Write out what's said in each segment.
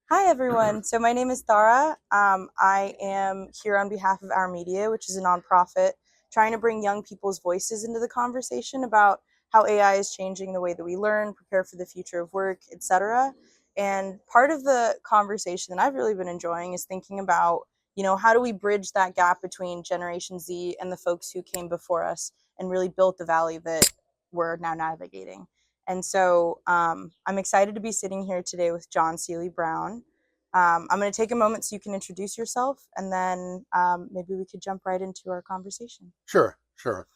Hi, everyone. So my name is Thara. I am here on behalf of OurMedia, which is a nonprofit trying to bring young people's voices into the conversation about how AI is changing the way that we learn, prepare for the future of work, etc. And part of the conversation that I've really been enjoying is thinking about, how do we bridge that gap between Generation Z and the folks who came before us and really built the value that we're now navigating. And so I'm excited to be sitting here today with John Seely Brown. I'm going to take a moment so you can introduce yourself, and then maybe we could jump right into our conversation. Sure, sure.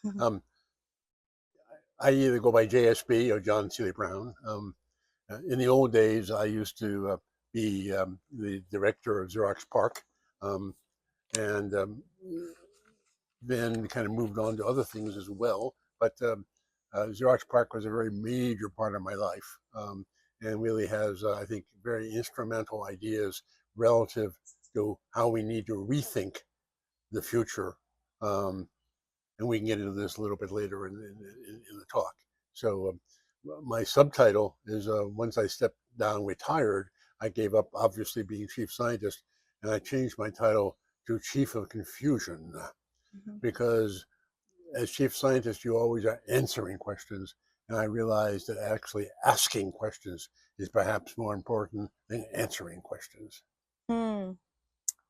I either go by JSB or John Seely Brown. In the old days, I used to be the director of Xerox PARC, um, and then kind of moved on to other things as well. But Xerox PARC was a very major part of my life, and really has, I think, very instrumental ideas relative to how we need to rethink the future. Um, and we can get into this a little bit later in the talk. So my subtitle is once I stepped down, retired, I gave up obviously being chief scientist, and I changed my title to chief of confusion Mm-hmm. because as chief scientist, you always are answering questions. And I realized that actually asking questions is perhaps more important than answering questions. Hmm.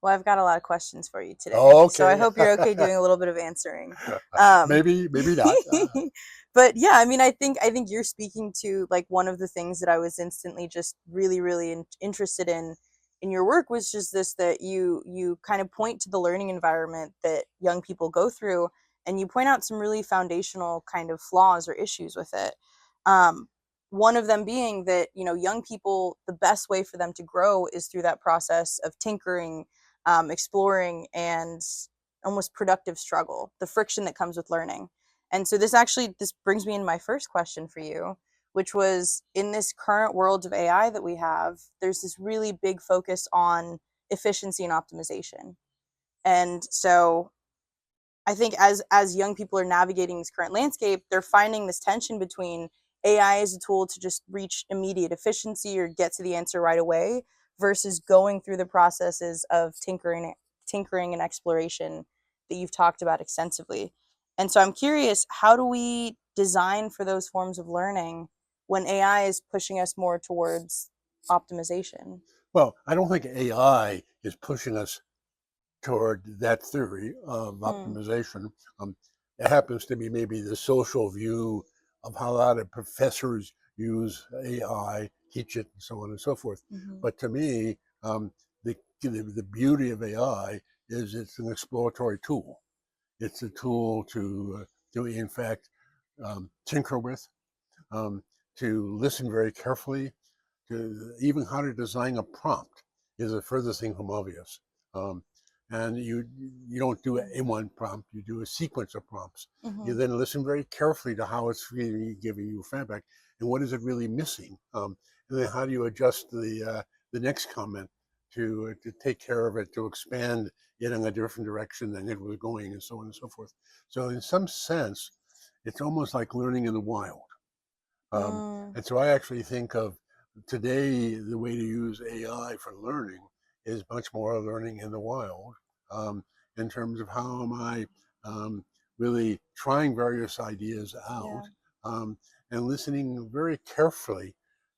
Well, I've got a lot of questions for you today, so I Okay. hope you're okay doing a little bit of answering. Um, Maybe not. but yeah, I mean, I think you're speaking to like one of the things that I was instantly just really interested in your work was just this that you kind of point to the learning environment that young people go through, and you point out some really foundational kind of flaws or issues with it. Um, One of them being that young people, the best way for them to grow is through that process of tinkering, exploring, and almost productive struggle, the friction that comes with learning. And so this brings me into my first question for you, which was, in this current world of AI that we have, there's this really big focus on efficiency and optimization. And so I think as young people are navigating this current landscape, they're finding this tension between AI as a tool to just reach immediate efficiency or get to the answer right away versus going through the processes of tinkering and exploration that you've talked about extensively. And so I'm curious, how do we design for those forms of learning when AI is pushing us more towards optimization? Well, I don't think AI is pushing us toward that theory of Hmm. optimization. Um, it happens to be maybe the social view of how a lot of professors use AI, teach it, and so on and so forth. Mm-hmm. But to me, the beauty of AI is it's an exploratory tool. It's a tool to in fact, tinker with, um, to listen very carefully, to even how to design a prompt is a further thing from obvious. Um, and you don't do a one prompt, you do a sequence of prompts. Mm-hmm. You then listen very carefully to how it's really giving you feedback and what is it really missing. And then how do you adjust the next comment to take care of it, to expand it in a different direction than it was going, and so on and so forth. So in some sense, it's almost like learning in the wild. Um, Mm. and so I actually think of today the way to use AI for learning is much more learning in the wild, um, in terms of how am I, really trying various ideas out, Yeah. um, and listening very carefully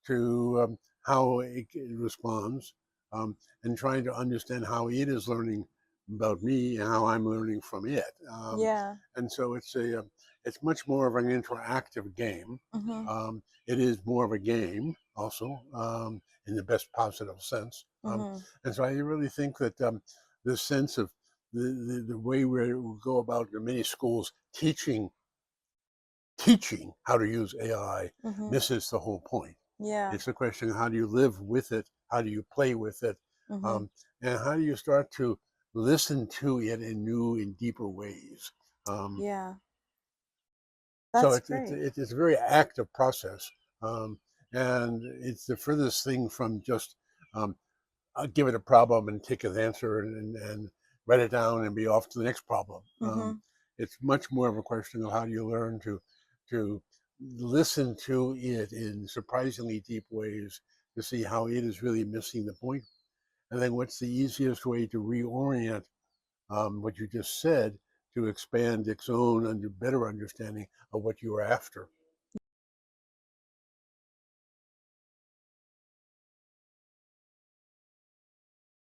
to how it responds, and trying to understand how it is learning about me and how I'm learning from it. Yeah. And so it's much more of an interactive game. Mm-hmm. It is more of a game also, in the best positive sense. Mm-hmm. And so I really think that the sense of the way we go about in many schools teaching how to use AI Mm-hmm. misses the whole point. Yeah. It's a question of how do you live with it, how do you play with it, Mm-hmm. um, and how do you start to listen to it in new and deeper ways. Um, Yeah. So That's great. it's a very active process, um, and it's the furthest thing from just, um, I'll give it a problem and take an answer and write it down and be off to the next problem. Mm-hmm. It's much more of a question of how do you learn to listen to it in surprisingly deep ways, to see how it is really missing the point. And then what's the easiest way to reorient what you just said to expand its own better understanding of what you are after.